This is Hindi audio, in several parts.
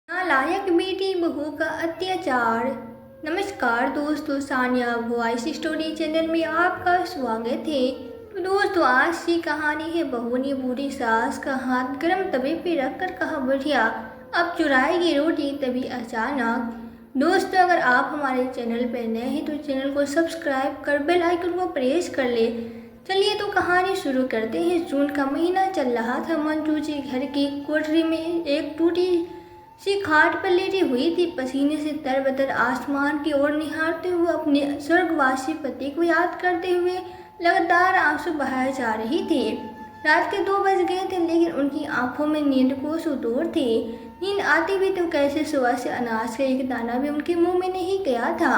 नालायक बेटी बहू का अत्याचार। नमस्कार दोस्तों, सानिया वॉइस स्टोरी चैनल में आपका स्वागत है। तो दोस्तों, आज की कहानी है बहू ने बूढ़ी सास का हाथ गर्म तवे पे रखकर कहा, बढ़िया अब चुराएगी रोटी। तभी अचानक दोस्तों, अगर आप हमारे चैनल पर नए हैं तो चैनल को सब्सक्राइब कर बेल आइकन को प्रेस कर ले। चलिए तो कहानी शुरू करते हैं। जून का महीना चल रहा था। मंजू जी घर की कोठरी में एक टूटी सी खाट पर लेटी हुई थी, पसीने से तरबतर आसमान की ओर निहारते हुए अपने स्वर्गवासी पति को याद करते हुए लगातार आंसू बहाए जा रही थी। रात के 2 बज गए थे, लेकिन उनकी आंखों में नींद कोसों दूर थी। नींद आती भी तो कैसे, सुबह से अनाज का एक दाना भी उनके मुंह में नहीं गया था।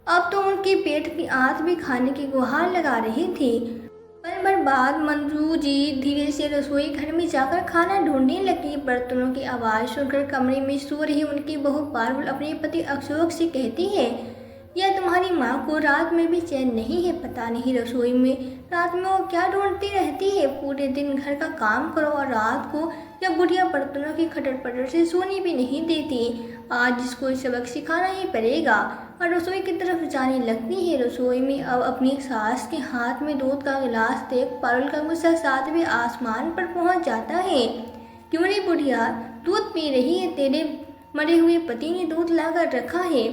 अब तो उनके पेट की आंत भी खाने की गुहार लगा रही थी। पल भर बाद मंजू जी धीरे से रसोई घर में जाकर खाना ढूंढने लगी। बर्तनों की आवाज़ सुनकर कमरे में सो रही उनकी बहू पारुल अपने पति अशोक से कहती है, यह तुम्हारी माँ को रात में भी चैन नहीं है। पता नहीं रसोई में रात में वो क्या ढूंढती रहती है। पूरे दिन घर का काम करो और रात को या बुढ़िया बर्तनों की खटर पटर से सोने भी नहीं देती। आज इसको सबक सिखाना ही पड़ेगा। और रसोई की तरफ जाने लगती है। रसोई में अब अपनी सास के हाथ में दूध का गिलास देख पारुल का गुस्सा 7वें आसमान पर पहुंच जाता है। क्यों रे बुढ़िया, दूध पी रही है? तेरे मरे हुए पति ने दूध लाकर रखा है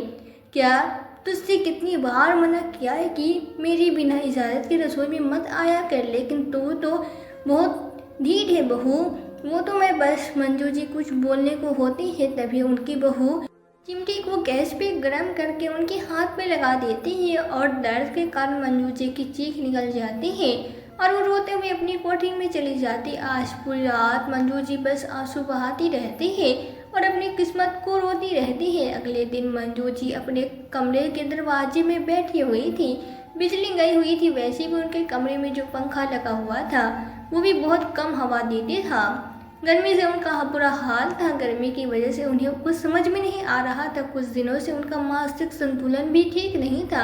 क्या? तुझसे कितनी बार मना किया है कि मेरी बिना इजाज़त के रसोई में मत आया कर, लेकिन तू तो बहुत ढीठ है बहू। वो तो मैं बस मंजू जी कुछ बोलने को होती है तभी उनकी बहू चिमटी को गैस पे गरम करके उनके हाथ पे लगा देती है और दर्द के कारण मंजू जी की चीख निकल जाती है और वो रोते हुए अपनी कोठरी में चली जाती। आज पूरी रात मंजू जी बस आंसू बहाती रहती है और अपनी किस्मत को रोती रहती है। अगले दिन मंजू जी अपने कमरे के दरवाजे में बैठी हुई थी। बिजली गई हुई थी, वैसे भी उनके कमरे में जो पंखा लगा हुआ था वो भी बहुत कम हवा देती था। गर्मी से उनका बुरा हाल था। गर्मी की वजह से उन्हें कुछ समझ में नहीं आ रहा था। कुछ दिनों से उनका मानसिक संतुलन भी ठीक नहीं था।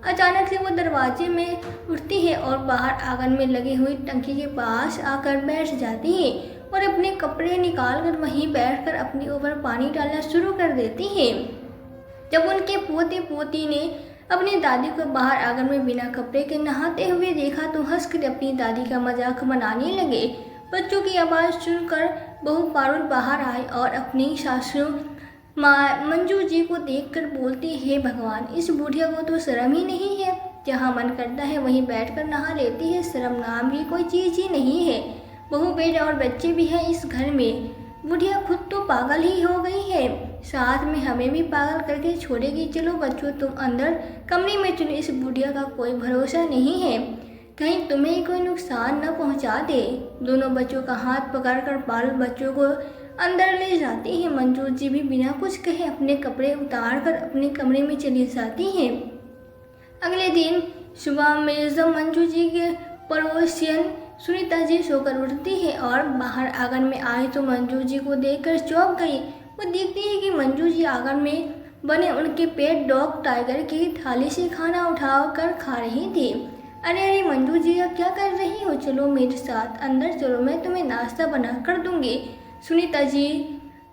अचानक से वो दरवाजे में उठती है और बाहर आंगन में लगी हुई टंकी के पास आकर बैठ जाती है और अपने कपड़े निकालकर वहीं बैठकर अपने ऊपर पानी डालना शुरू कर देती है। जब उनके पोते पोती ने अपनी दादी को बाहर आंगन में बिना कपड़े के नहाते हुए देखा तो हंसकर अपनी दादी का मजाक बनाने लगे। बच्चों की आवाज़ सुनकर बहू पारुल बाहर आई और अपनी सासू मंजू जी को देखकर बोलती, हे भगवान, इस बुढ़िया को तो शर्म ही नहीं है। जहाँ मन करता है वहीं बैठकर नहा लेती है। शर्म नाम की कोई चीज़ ही नहीं है। बहू बेटा और बच्चे भी हैं इस घर में। बुढ़िया खुद तो पागल ही हो गई है, साथ में हमें भी पागल करके छोड़ेगी। चलो बच्चों, तुम अंदर कमरे में चलो। इस बुढ़िया का कोई भरोसा नहीं है, कहीं तुम्हें कोई नुकसान न पहुंचा दे। दोनों बच्चों का हाथ पकड़कर पारुल बच्चों को अंदर ले जाती है। मंजू जी भी बिना कुछ कहे अपने कपड़े उतारकर अपने कमरे में चली जाती हैं। अगले दिन सुबह में जब मंजू जी के पड़ोसियन सुनीता जी सोकर उठती है और बाहर आंगन में आई तो मंजू जी को देखकर चौंक गई। वो देखती है कि मंजू जी आंगन में बने उनके पेट डॉग टाइगर की थाली से खाना उठाकर खा रही थी। अरे अरे मंजू जी, अब क्या कर रही हो? चलो मेरे साथ अंदर चलो, मैं तुम्हें नाश्ता बना कर दूंगी। सुनीता जी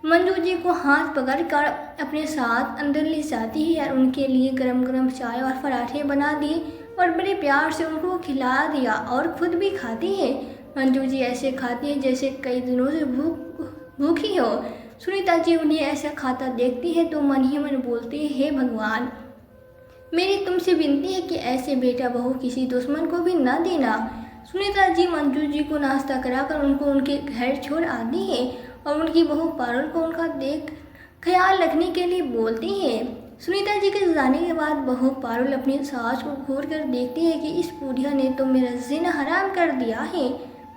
मंजू जी को हाथ पकड़कर अपने साथ अंदर ले जाती है और उनके लिए गरम गरम चाय और पराठे बना दिए और बड़े प्यार से उनको खिला दिया और खुद भी खाती है। मंजू जी ऐसे खाती है जैसे कई दिनों से भूखी हो। सुनीता जी उन्हें ऐसा खाता देखती है तो मन ही मन बोलती है, हे भगवान, मेरी तुमसे विनती है कि ऐसे बेटा बहू किसी दुश्मन को भी न देना। सुनीता जी मंजू जी को नाश्ता कराकर उनको उनके घर छोड़ आती है और उनकी बहू पारुल को उनका ख्याल रखने के लिए बोलती है। सुनीता जी के जाने के बाद बहू पारुल अपनी सास को घूर कर देखती है कि इस बुढ़िया ने तो मेरा जीना हराम कर दिया है।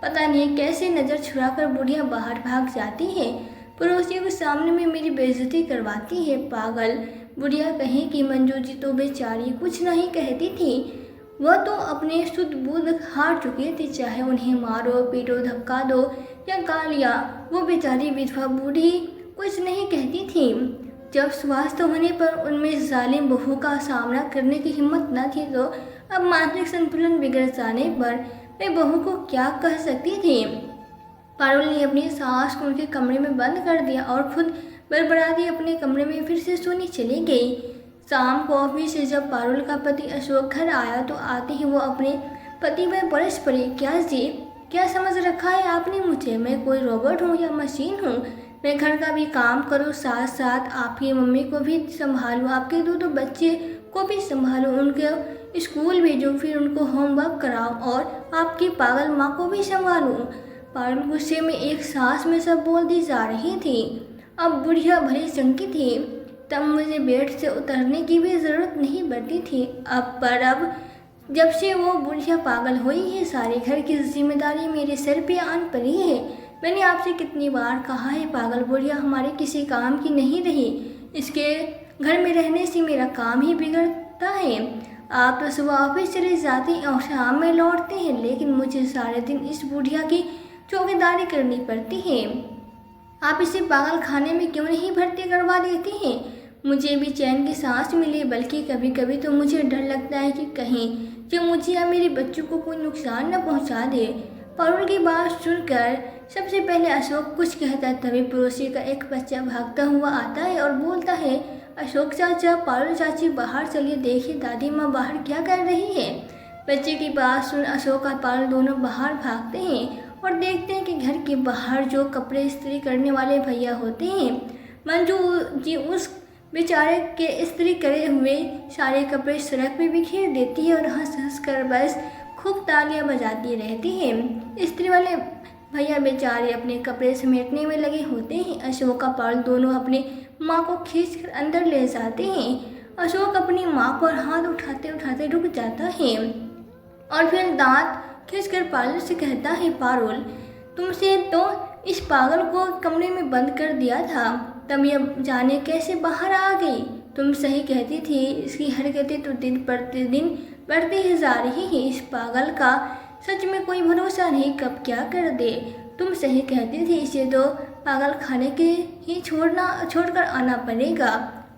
पता नहीं कैसे नज़र छुड़ाकर बुढ़िया बाहर भाग जाती है। पड़ोसियों के सामने में मेरी बेइज्जती करवाती है। पागल बुढ़िया कहे कि मंजू जी तो बेचारी कुछ नहीं कहती थी। वह तो अपने शुद्ध बुद्ध हार चुके थे। चाहे उन्हें मारो पीटो धक्का दो या गालियाँ, वो बेचारी विधवा बूढ़ी कुछ नहीं कहती थी। जब स्वास्थ्य होने पर उनमें जालिम बहू का सामना करने की हिम्मत न थी तो अब मानसिक संतुलन बिगड़ जाने पर वे बहू को क्या कह सकती थी। पारुल ने अपनी सास को उनके कमरे में बंद कर दिया और खुद बड़बड़ाती अपने कमरे में फिर से सोने चली गई। शाम को ऑफिस से जब पारुल का पति अशोक घर आया तो आते ही वो अपने पति पर बरस पड़ी। क्या जी, क्या समझ रखा है आपने मुझे? मैं कोई रोबोट हूँ या मशीन हूँ? मैं घर का भी काम करूँ, साथ साथ आपकी मम्मी को भी संभालूँ, आपके दो बच्चे को भी संभालूँ, उनके स्कूल भेजूँ, फिर उनको होमवर्क कराऊँ और आपकी पागल माँ को भी संभालूँ। पारुल गुस्से में एक सांस में सब बोल दी जा रही थी। अब बुढ़िया भली चंकी थी, तब मुझे बेड से उतरने की भी ज़रूरत नहीं पड़ती थी। अब जब से वो बुढ़िया पागल हुई है, सारे घर की जिम्मेदारी मेरे सिर पे आन पड़ी है। मैंने आपसे कितनी बार कहा है, पागल बुढ़िया हमारे किसी काम की नहीं रही। इसके घर में रहने से मेरा काम ही बिगड़ता है। आप तो सुबह ऑफिस चले जाते हैं और शाम में लौटते हैं, लेकिन मुझे सारे दिन इस बुढ़िया की चौकीदारी करनी पड़ती है। आप इसे पागल खाने में क्यों नहीं भर्ती करवा देती हैं? मुझे भी चैन की सांस मिले। बल्कि कभी कभी तो मुझे डर लगता है कि कहीं जो मुझे या मेरे बच्चों को कोई नुकसान न पहुंचा दे। पारुल की बात सुनकर सबसे पहले अशोक कुछ कहता, तभी पड़ोसी का एक बच्चा भागता हुआ आता है और बोलता है, अशोक चाचा, पारुल चाची बाहर चलिए, देखिए दादी माँ बाहर क्या कर रही है। बच्चे की बात सुन अशोक और पारुल दोनों बाहर भागते हैं और देखते हैं कि घर के बाहर जो कपड़े इस्त्री करने वाले भैया होते हैं, मंजू जी उस बेचारे के इस्त्री करे हुए सारे कपड़े सड़क पे बिखेर देती है और हंस हंस कर बस खूब तालियां बजाती रहती है। इस्त्री वाले भैया बेचारे अपने कपड़े समेटने में लगे होते हैं। अशोक का पारुल दोनों अपनी माँ को खींचकर अंदर ले जाते हैं। अशोक अपनी माँ पर हाथ उठाते उठाते रुक जाता है और फिर दांत खींचकर पारुल से कहता है, पारुल, तुमसे तो इस पागल को कमरे में बंद कर दिया था, तब यह जाने कैसे बाहर आ गई। तुम सही कहती थी, इसकी हरकतें तो दिन प्रतिदिन बढ़ती ही जा रही है। इस पागल का सच में कोई भरोसा नहीं, कब क्या कर दे। तुम सही कहती थी, इसे तो पागल खाने के ही छोड़कर आना पड़ेगा,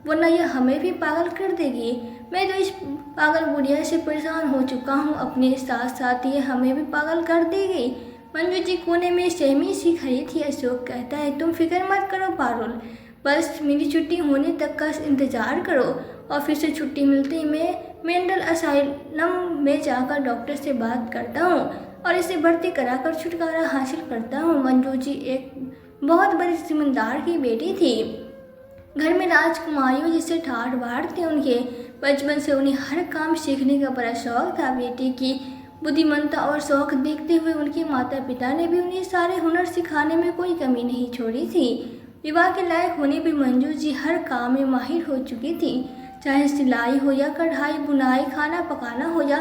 वरना यह हमें भी पागल कर देगी। मैं तो इस पागल बुढ़िया से परेशान हो चुका हूँ, अपने साथ साथ ये हमें भी पागल कर देगी। मंजू जी कोने में सहमी सी खड़ी थी। अशोक कहता है, तुम फिक्र मत करो पारुल, बस मेरी छुट्टी होने तक का इंतज़ार करो। ऑफिस से छुट्टी मिलते ही मैं मेंटल असाइलम में जाकर डॉक्टर से बात करता हूँ और इसे भर्ती कराकर छुटकारा हासिल करता हूँ। मंजू जी एक बहुत बड़ी जिम्मेदार की बेटी थी, घर में राजकुमारियों जिससे ठाठ बाढ़ थे। उनके बचपन से उन्हें हर काम सीखने का बड़ा शौक था। बेटी की बुद्धिमत्ता और शौक देखते हुए उनके माता पिता ने भी उन्हें सारे हुनर सिखाने में कोई कमी नहीं छोड़ी थी। विवाह के लायक होने पर मंजू जी हर काम में माहिर हो चुकी थी, चाहे सिलाई हो या कढ़ाई बुनाई, खाना पकाना हो या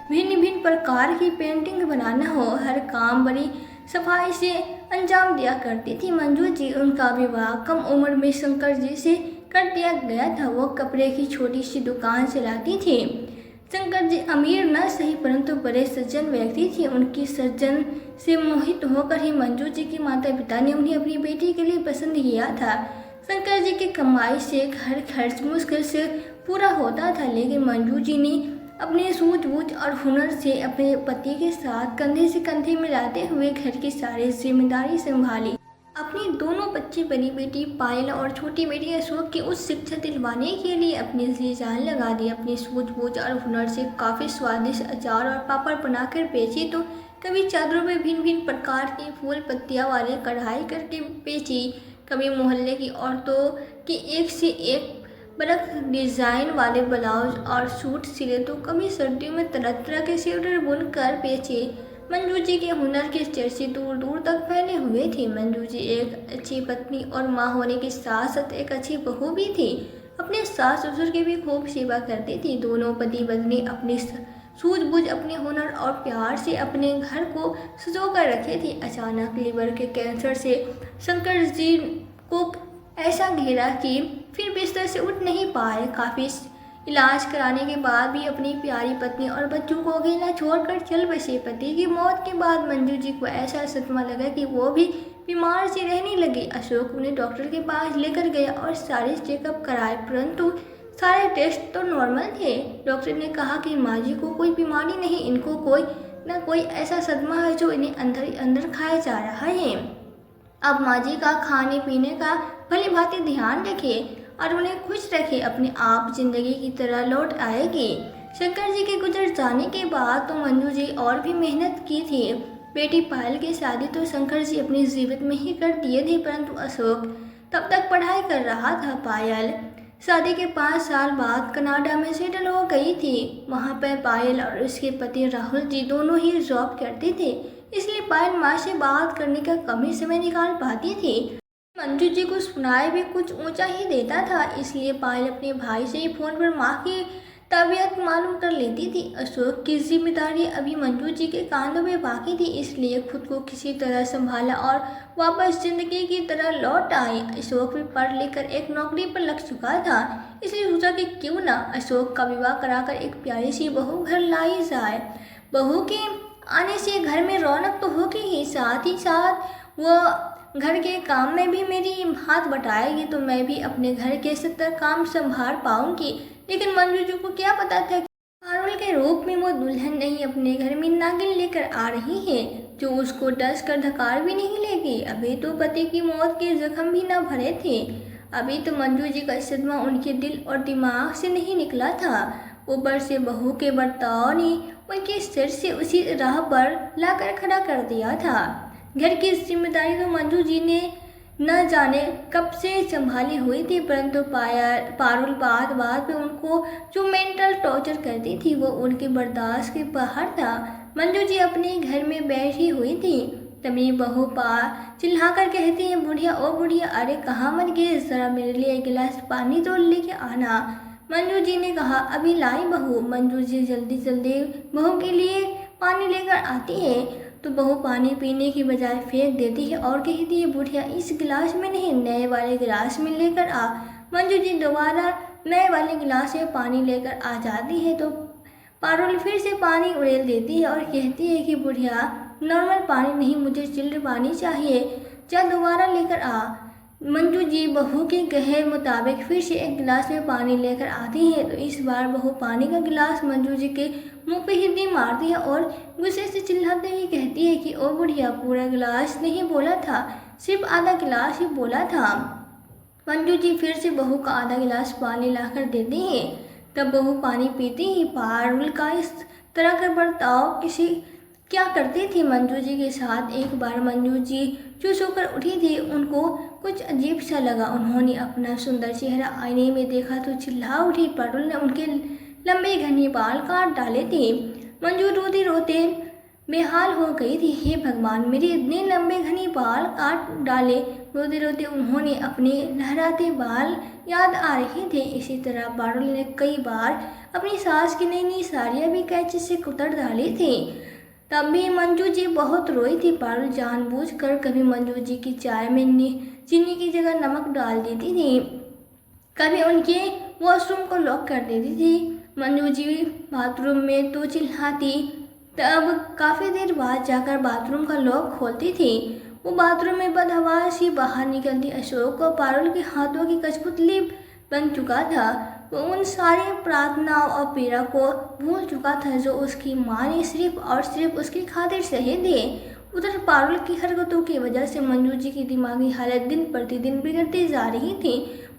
भिन्न भिन्न प्रकार की पेंटिंग बनाना हो, हर काम बड़ी सफाई से अंजाम दिया करती थी। मंजू जी, उनका विवाह कम उम्र में शंकर जी से कर दिया गया था। वो कपड़े की छोटी सी दुकान चलाती थी। शंकर जी अमीर न सही परंतु बड़े सज्जन व्यक्ति थे। उनकी सज्जन से मोहित होकर ही मंजू जी के माता पिता ने उन्हें अपनी बेटी के लिए पसंद किया था। शंकर जी की कमाई से घर खर्च मुश्किल से पूरा होता था, लेकिन मंजू जी ने अपने सूझबूझ और हुनर से अपने पति के साथ कंधे से कंधे मिलाते हुए घर की सारी जिम्मेदारी संभाली। अपनी दोनों बच्ची, बड़ी बेटी पायल और छोटी बेटी अशोक की उच्च शिक्षा दिलवाने के लिए अपनी जी जान लगा दी। अपनी सूझबूझ और हुनर से काफ़ी स्वादिष्ट अचार और पापड़ बनाकर बेची, तो कभी चादरों में भिन्न भिन्न प्रकार की फूल पत्तियाँ वाली कढ़ाई करके बेची, कभी मोहल्ले की औरतों की एक से एक बड़क डिज़ाइन वाले ब्लाउज और सूट सिले, तो कभी सर्दियों में तरह तरह के स्वेटर बुनकर बेचे। मंजू जी के हुनर के चर्चे दूर दूर तक फैले हुए थे। मंजू जी एक अच्छी पत्नी और माँ होने के साथ साथ एक अच्छी बहू भी थी। अपने सास ससुर की भी खूब सेवा करती थी। दोनों पति पत्नी अपनी सूझबूझ, अपने हुनर और प्यार से अपने घर को सजो कर रखे थे। अचानक लीवर के कैंसर से शंकर जी को ऐसा घेरा कि फिर बिस्तर से उठ नहीं पाए। काफ़ी इलाज कराने के बाद भी अपनी प्यारी पत्नी और बच्चों को अकेला छोड़कर चल बसे। पति की मौत के बाद मंजू जी को ऐसा सदमा लगा कि वो भी बीमार सी रहने लगी। अशोक उन्हें डॉक्टर के पास लेकर गया और सारे चेकअप कराए, परंतु सारे टेस्ट तो नॉर्मल थे। डॉक्टर ने कहा कि माँ जी को कोई बीमारी नहीं, इनको कोई न कोई ऐसा सदमा है जो इन्हें अंदर ही अंदर खाया जा रहा है। अब माँ जी का खाने पीने का भली भांति ध्यान रखे और उन्हें खुश रखे, अपने आप जिंदगी की तरह लौट आएगी। शंकर जी के गुजर जाने के बाद तो मंजू जी और भी मेहनत की थी। बेटी पायल की शादी तो शंकर जी अपने जीवित में ही कर दिए थे, परंतु अशोक तब तक पढ़ाई कर रहा था। पायल शादी के 5 साल बाद कनाडा में सेटल हो गई थी। वहाँ पर पायल और उसके पति राहुल जी दोनों ही जॉब करते थे, इसलिए पायल माँ से बात करने का कम ही समय निकाल पाती थी। मंजू जी को सुनाई भी कुछ ऊंचा ही देता था, इसलिए पायल अपने भाई से ही फोन पर माँ की तबीयत मालूम कर लेती थी। अशोक की जिम्मेदारी अभी मंजू जी के कांधों में बाकी थी, इसलिए खुद को किसी तरह संभाला और वापस जिंदगी की तरह लौट आई। अशोक भी पढ़ लिख कर एक नौकरी पर लग चुका था, इसलिए सोचा कि क्यों ना अशोक का विवाह कराकर एक प्यारी सी बहू घर लाई जाए। बहू के आने से घर में रौनक तो होगी ही, साथ ही साथ वो घर के काम में भी मेरी हाथ बटाएगी, तो मैं भी अपने घर के 70 काम संभाल पाऊंगी। लेकिन मंजू जी को क्या पता था कि पारुल के रूप में वो दुल्हन नहीं अपने घर में नागिन लेकर आ रही है, जो उसको डस कर धकार भी नहीं लेगी। अभी तो पति की मौत के जख्म भी न भरे थे, अभी तो मंजू जी का सदमा उनके दिल और दिमाग से नहीं निकला था। ऊपर से बहू के बर्ताव ने उनके सिर से उसी राह पर लाकर खड़ा कर दिया था। घर की जिम्मेदारी तो मंजू जी ने न जाने कब से संभाली हुई थी, परंतु पारुल बात बात पे उनको जो मेंटल टॉर्चर करती थी वो उनके बर्दाश्त के बाहर था। मंजू जी अपने घर में बैठी हुई थी, तभी बहू चिल्ला कर कहती है, बुढ़िया ओ बुढ़िया, अरे कहाँ मर गए, जरा मेरे लिए एक गिलास पानी तो लेके आना। मंजू जी ने कहा, अभी लाई बहू। मंजू जी जल्दी जल्दी बहू के लिए पानी लेकर आती है, तो बहू पानी पीने की बजाय फेंक देती है और कहती है, बुढ़िया इस गिलास में नहीं, नए वाले गिलास में लेकर आ। मंजू जी दोबारा नए वाले गिलास में पानी लेकर आ जाती है, तो पारुल फिर से पानी उड़ेल देती है और कहती है कि बुढ़िया नॉर्मल पानी नहीं, मुझे चिल्ड पानी चाहिए, जा दोबारा लेकर आ। मंजू जी बहू के कहे मुताबिक फिर से एक गिलास में पानी लेकर आती है, तो इस बार बहू पानी का गिलास मंजू जी के मुंह पे ही मारती है और गुस्से से चिल्लाते हुए कहती है कि ओ बुढ़िया, पूरा गिलास नहीं बोला था, सिर्फ आधा गिलास ही बोला था। मंजू जी फिर से बहू का आधा गिलास पानी लाकर देती है, तब बहू पानी पीती ही पारुल का इस तरह का बर्ताव क्या करती थी मंजू जी के साथ। एक बार मंजू जी चुप होकर उठी थी, उनको कुछ अजीब सा लगा। उन्होंने अपना सुंदर चेहरा आईने में देखा तो चिल्ला उठी। पारुल ने उनके लंबे घने बाल काट डाले थे। मंजू रोते रोते बेहाल हो गई थी। हे भगवान, मेरे इतने लंबे घने बाल काट डाले। रोते रोते उन्होंने अपने लहराते बाल याद आ रहे थे। इसी तरह पारुल ने कई बार अपनी सास की नई नई साड़ियाँ भी कैंची से कुतर डाली थी। तब भी मंजू जी बहुत रोई थी। पारुल जानबूझकर कभी मंजू जी की चाय में चीनी की जगह नमक डाल देती थी, कभी उनके वॉशरूम को लॉक कर देती थी। मंजू जी बाथरूम में तो चिल्लाती, तब काफ़ी देर बाद जाकर बाथरूम का लॉक खोलती थी। वो बाथरूम में बदहवास ही बाहर निकलती। अशोक और पारुल के हाथों की कठपुतली बन चुका था। वो उन सारी प्रार्थनाओं और पीड़ा को भूल चुका था जो उसकी माँ ने सिर्फ और सिर्फ उसकी खातिर सहे थे। उधर पारुल की हरकतों की वजह से मंजू जी की दिमागी हालत दिन प्रतिदिन बिगड़ती जा रही थी।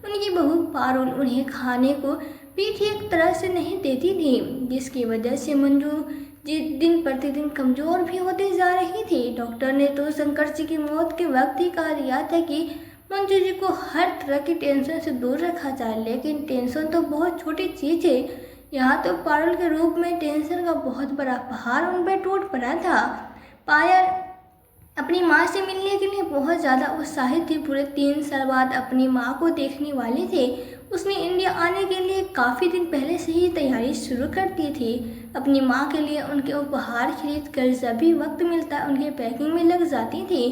उनकी बहू पारुल उन्हें खाने को भी ठीक तरह से नहीं देती थी, जिसकी वजह से मंजू जी दिन प्रतिदिन कमज़ोर भी होती जा रही थी। डॉक्टर ने तो शंकर जी की मौत के वक्त ही कहा दिया था कि मंजू जी को हर तरह की टेंशन से दूर रखा जाए, लेकिन टेंशन तो बहुत छोटी चीज़ है। यहाँ तो पारुल के रूप में टेंशन का बहुत बड़ा पहाड़ उन पर टूट पड़ा था। पायल अपनी माँ से मिलने के लिए बहुत ज़्यादा उत्साहित थी। पूरे 3 साल बाद अपनी माँ को देखने वाली थी। उसने इंडिया आने के लिए काफ़ी दिन पहले से ही तैयारी शुरू कर दी थी। अपनी माँ के लिए उनके उपहार खरीद कर जब भी वक्त मिलता उनके पैकिंग में लग जाती थी।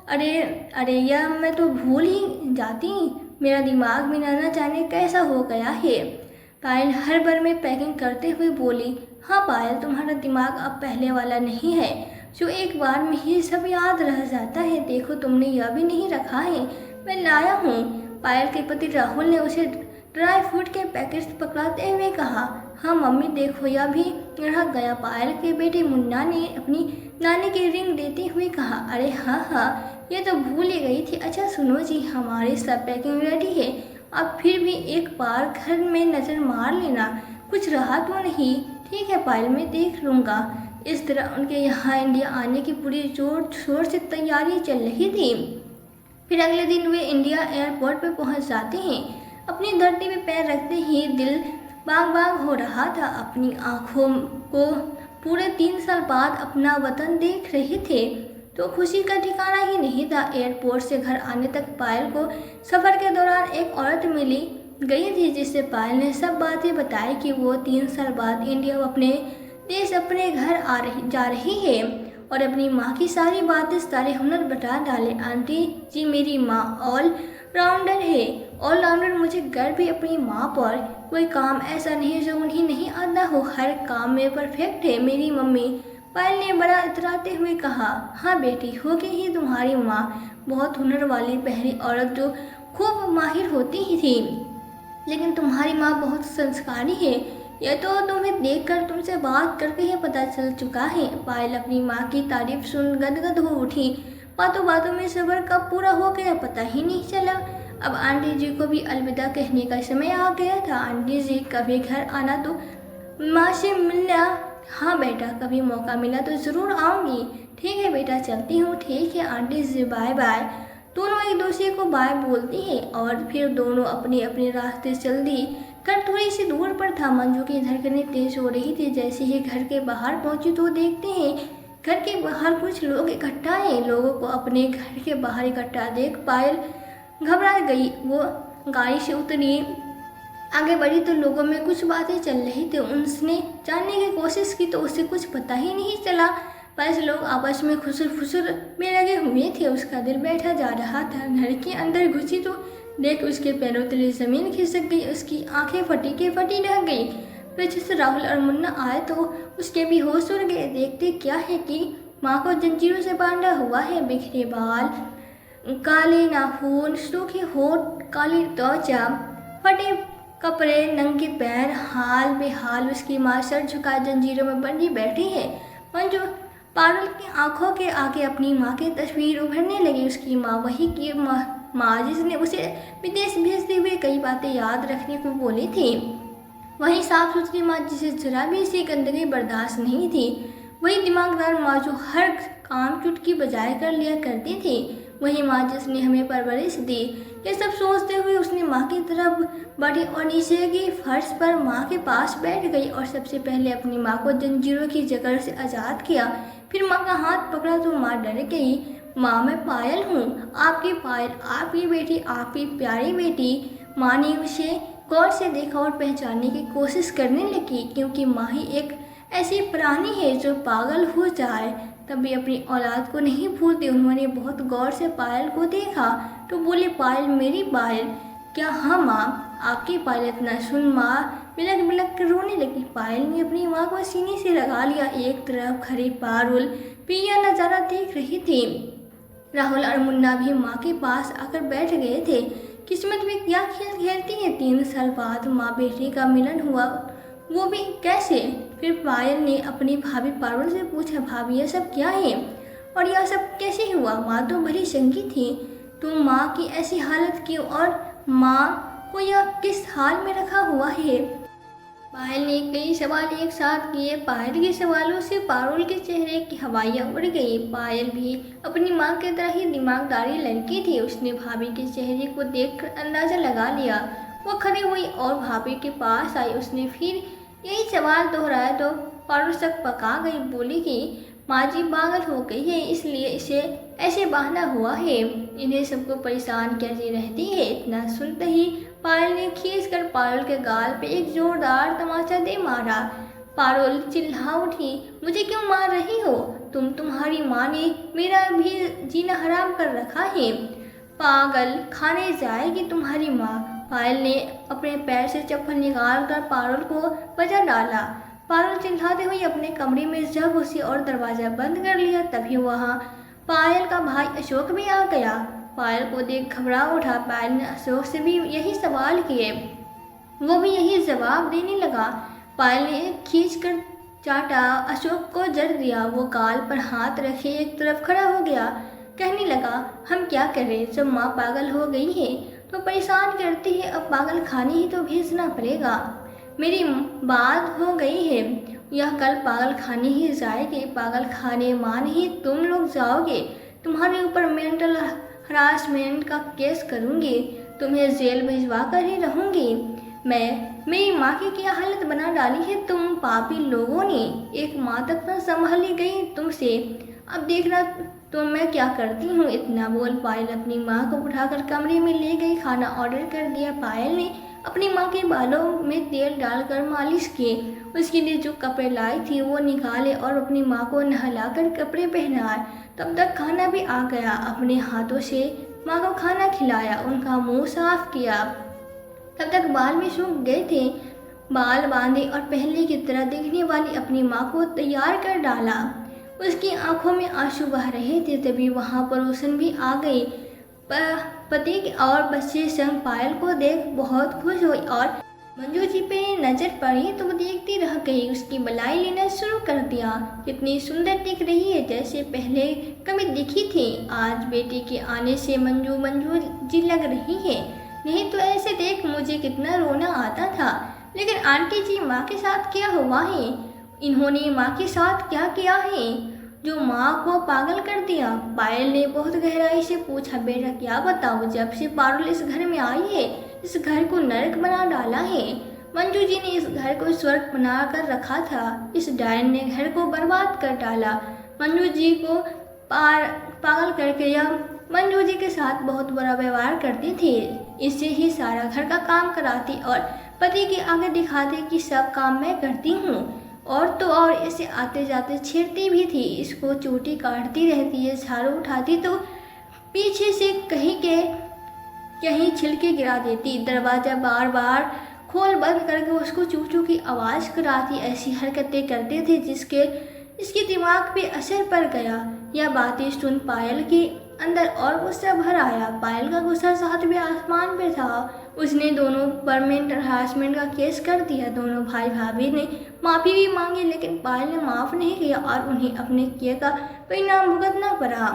अरे यह मैं तो भूल ही जाती, मेरा दिमाग भी ना जाने कैसा हो गया है। पायल हर बार में पैकिंग करते हुए बोली, हाँ पायल, तुम्हारा दिमाग अब पहले वाला नहीं है जो एक बार में ही सब याद रह जाता है। देखो, तुमने यह भी नहीं रखा है, मैं लाया हूँ। पायल के पति राहुल ने उसे ड्राई फ्रूट के पैकेट्स पकड़ाते हुए कहा, हाँ मम्मी देखो, यह भी रह गया। पायल के बेटे मुन्ना ने अपनी नानी की रिंग देते हुए कहा। अरे हाँ हाँ, ये तो भूल ही गई थी। अच्छा सुनो जी, हमारी सब पैकिंग रेडी है, आप फिर भी एक बार घर में नज़र मार लेना, कुछ रहा तो नहीं। ठीक है पायल, मैं देख लूँगा। इस तरह उनके यहाँ इंडिया आने की पूरी जोर शोर से तैयारी चल रही थी। फिर अगले दिन वे इंडिया एयरपोर्ट पर पहुँच जाते हैं। अपनी धरती में पैर रखते ही दिल बाग बाग हो रहा था। अपनी आँखों को पूरे 3 साल बाद अपना वतन देख रहे थे तो खुशी का ठिकाना ही नहीं था। एयरपोर्ट से घर आने तक पायल को सफ़र के दौरान एक औरत मिली गई थी, जिससे पायल ने सब बातें बताई कि वो 3 साल बाद इंडिया अपने देश अपने घर जा रही है और अपनी माँ की सारी बातें सारे हुनर बता डाले। आंटी जी, मेरी माँ ऑल राउंडर है। ऑल राउंडर, मुझे गर्व भी अपनी माँ पर। कोई काम ऐसा नहीं जो उन्हें नहीं आता हो, हर काम में परफेक्ट है मेरी मम्मी, पायल ने बड़ा इतराते हुए कहा। हाँ बेटी, होगी ही तुम्हारी माँ बहुत हुनर वाली पहली औरत जो खूब माहिर होती ही थी, लेकिन तुम्हारी माँ बहुत संस्कारी है, यह तो तुम्हें देखकर तुमसे बात करके ही पता चल चुका है। पायल अपनी माँ की तारीफ सुन गदगद हो उठी। बातों बातों में सब्र कब पूरा हो गया पता ही नहीं चला। अब आंटी जी को भी अलविदा कहने का समय आ गया था। आंटी जी, कभी घर आना तो माँ से मिलना। हाँ बेटा, कभी मौका मिला तो ज़रूर आऊँगी। ठीक है बेटा, चलती हूँ। ठीक है आंटी जी, बाय बाय। दोनों एक दूसरे को बाय बोलती है और फिर दोनों अपने अपने रास्ते चल दी। घर थोड़ी सी दूर पर था। मंजू की धड़कनें तेज हो रही थी। जैसे ही घर के बाहर पहुंची तो देखते हैं घर के बाहर कुछ लोग इकट्ठा हैं। लोगों को अपने घर के बाहर इकट्ठा देख पायल घबरा गई। वो गाड़ी से उतरी, आगे बढ़ी तो लोगों में कुछ बातें चल रही थी। उसने जानने की कोशिश की तो उसे कुछ पता ही नहीं चला। बस लोग आपस में खुसर फुसर में लगे हुए थे। उसका दिल बैठा जा रहा था। घर के अंदर घुसी तो देख उसके पैरों तले जमीन खिसक गई। उसकी आंखें फटी के फटी रह गई। पीछे से राहुल और मुन्ना आए तो उसके भी होश उड़ गए। देखते क्या है कि माँ को जंजीरों से बांधा हुआ है। बिखरे बाल, काले नाखून, सूखे होठ, काली त्वचा, फटे कपड़े, नंगे पैर, हाल बेहाल उसकी माँ सर झुका जंजीरों में बंधी बैठी है। मंजू पारुल की आंखों के आगे अपनी माँ की तस्वीर उभरने लगी। उसकी माँ वही की माँ जिसने उसे विदेश भेजते हुए कई बातें याद रखने को बोली थी। वही साफ सुथरी माँ जिसे जरा भी ऐसी गंदगी बर्दाश्त नहीं थी। वही दिमागदार माँ जो हर काम चुटकी बजाय कर लिया करती थी। वही माँ जिसने हमें परवरिश दी। ये सब सोचते हुए उसने माँ की तरफ बढ़ी और नीचे की फर्श पर माँ के पास बैठ गई और सबसे पहले अपनी माँ को जंजीरों की जकड़ से आज़ाद किया। फिर माँ का हाथ पकड़ा तो माँ डर गई। माँ, मैं पायल हूँ, आपकी पायल, आपकी बेटी, आपकी प्यारी बेटी। माँ ने उसे गौर से देखा और पहचानने की कोशिश करने लगी, क्योंकि माँ ही एक ऐसी प्राणी है जो पागल हो जाए तब भी अपनी औलाद को नहीं भूलती। उन्होंने बहुत गौर से पायल को देखा तो बोले, पायल, मेरी पायल। क्या? हाँ माँ, आपकी पायल। इतना सुन माँ बिलक बिलक कर रोने लगी। पायल ने अपनी माँ को सीने से लगा लिया। एक तरफ खड़ी पारुल भी यह नज़ारा देख रही थी। राहुल और मुन्ना भी माँ के पास आकर बैठ गए थे। किस्मत में क्या खेल खेलती है, 3 साल बाद माँ बेटी का मिलन हुआ, वो भी कैसे? फिर पायल ने अपनी भाभी पारुल से पूछा, भाभी यह सब क्या है और यह सब कैसे हुआ? माँ तो बड़ी शंकी थी। तो माँ की ऐसी हालत क्यों और माँ को यह किस हाल में रखा हुआ है? पायल ने कई सवाल एक साथ किए। पायल के सवालों से पारुल के चेहरे की हवाइयाँ उड़ गई। पायल भी अपनी माँ की तरह ही दिमागदारी लड़की थी। उसने भाभी के चेहरे को देखकर अंदाज़ा लगा लिया। वो खड़ी हुई और भाभी के पास आई। उसने फिर यही सवाल दोहराया तो पारुल सक पका गई। बोली कि माँ जी पागल हो गई है, इसलिए इसे ऐसे बहाना हुआ है। इन्हें सबको परेशान कैसी रहती है। इतना सुनते ही पायल ने खींचकर पारुल के गाल पे एक जोरदार तमाचा दे मारा। पारुल चिल्ला उठी, मुझे क्यों मार रही हो? तुम्हारी माँ ने मेरा भी जीना हराम कर रखा है। पागल, खाने जाएगी तुम्हारी माँ। पायल ने अपने पैर से चप्पल निकाल कर पारुल को बजा डाला। पारुल चिल्लाते हुए अपने कमरे में जा घुसी और दरवाज़ा बंद कर लिया। तभी वहाँ पायल का भाई अशोक भी आ गया। पायल को देख घबरा उठा। पायल ने अशोक से भी यही सवाल किए, वो भी यही जवाब देने लगा। पायल ने खींच कर चाटा, अशोक को जड़ दिया। वो गाल पर हाथ रखे एक तरफ खड़ा हो गया, कहने लगा, हम क्या करें, जब माँ पागल हो गई है तो परेशान करती है, अब पागल खाने ही तो भेजना पड़ेगा। मेरी बात हो गई है, यह कल पागल खाने ही जाएगी। पागल खाने मान ही तुम लोग जाओगे, तुम्हारे ऊपर मेंटल हरासमेंट का केस करूँगी, तुम्हें जेल भिजवा कर ही रहूँगी मेरी माँ की क्या हालत बना डाली है तुम पापी लोगों ने। एक माँ तक न संभाली गई तुमसे, अब देखना तो मैं क्या करती हूँ। इतना बोल पायल अपनी माँ को उठाकर कमरे में ले गई। खाना ऑर्डर कर दिया। पायल ने अपनी माँ के बालों में तेल डालकर मालिश की। उसके लिए जो कपड़े लाई थी वो निकाले और अपनी माँ को नहलाकर कपड़े पहनाए। तब तक खाना भी आ गया। अपने हाथों से माँ को खाना खिलाया, उनका मुंह साफ किया। तब तक बाल भी सूख गए थे। बाल बांधे और पहले की तरह दिखने वाली अपनी माँ को तैयार कर डाला। उसकी आंखों में आंसू बह रहे थे। तभी वहाँ पड़ोसन भी आ गई। पति और बच्चे संग पायल को देख बहुत खुश हुई और मंजू जी पे नजर पड़ी तो वो देखती रह गई। उसकी बलाई लेना शुरू कर दिया। कितनी सुंदर दिख रही है, जैसे पहले कभी दिखी थी। आज बेटे के आने से मंजू मंजू जी लग रही है। नहीं तो ऐसे देख मुझे कितना रोना आता था। लेकिन आंटी जी, माँ के साथ क्या हुआ है? इन्होंने माँ के साथ क्या किया है जो माँ को पागल कर दिया? पायल ने बहुत गहराई से पूछा। बेटा क्या बताओ, जब से पारुल इस घर में आई है इस घर को नरक बना डाला है। मंजू जी ने इस घर को स्वर्ग बना कर रखा था, इस डायन ने घर को बर्बाद कर डाला। मंजू जी को पागल करके यह मंजू जी के साथ बहुत बुरा व्यवहार करती थी। इससे ही सारा घर का काम कराती और पति के आगे दिखाती कि सब काम मैं करती हूँ। और तो और इसे आते जाते छेड़ती भी थी। इसको चोटी काटती रहती है, झाड़ू उठाती तो पीछे से कहीं छिलके गिरा देती। दरवाज़ा बार बार खोल बंद करके उसको चू चू की आवाज़ कराती। ऐसी हरकतें करते थे इसके दिमाग पे असर पड़ गया। यह बातें सुन पायल के अंदर और गुस्सा भर आया। पायल का गुस्सा सातवें आसमान पे था। उसने दोनों पर मेंटल हरासमेंट का केस कर दिया। दोनों भाई भाभी ने माफ़ी भी मांगी, लेकिन पायल ने माफ़ नहीं किया और उन्हें अपने किए का परिणाम भुगतना पड़ा।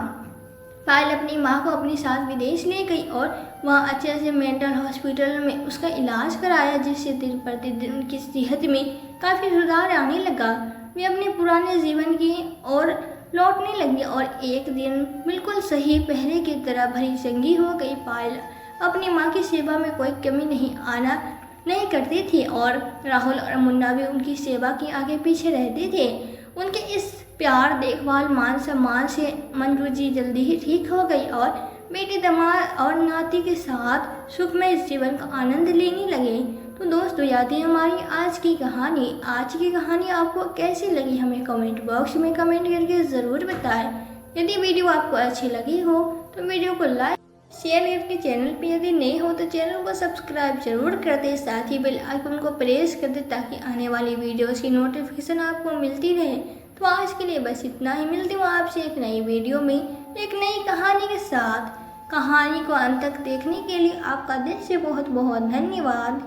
पायल अपनी माँ को अपने साथ विदेश ले गई और वहाँ अच्छे से मेंटल हॉस्पिटल में उसका इलाज कराया, जिससे दिन प्रतिदिन उनकी सेहत में काफ़ी सुधार आने लगा। वे अपने पुराने जीवन की ओर लौटने लगी और एक दिन बिल्कुल सही पहले की तरह भरी चंगी हो गई। पायल अपनी माँ की सेवा में कोई कमी नहीं करती थी और राहुल और मुन्ना भी उनकी सेवा के आगे पीछे रहते थे। उनके इस प्यार, देखभाल, मान सम्मान से मंजू जी जल्दी ही ठीक हो गई और बेटे, दामाद और नाती के साथ सुखमय जीवन का आनंद लेने लगे। तो दोस्तों, याद है हमारी आज की कहानी आपको कैसी लगी हमें कमेंट बॉक्स में कमेंट करके ज़रूर बताएं। यदि वीडियो आपको अच्छी लगी हो तो वीडियो को लाइक शेयर करके चैनल पे यदि नए हो तो चैनल को सब्सक्राइब जरूर कर दें। साथ ही बेल आइकन को प्रेस कर दें ताकि आने वाली वीडियोस की नोटिफिकेशन आपको मिलती रहे। तो आज के लिए बस इतना ही। मिलती हूँ आपसे एक नई वीडियो में एक नई कहानी के साथ। कहानी को अंत तक देखने के लिए आपका दिल से बहुत बहुत धन्यवाद।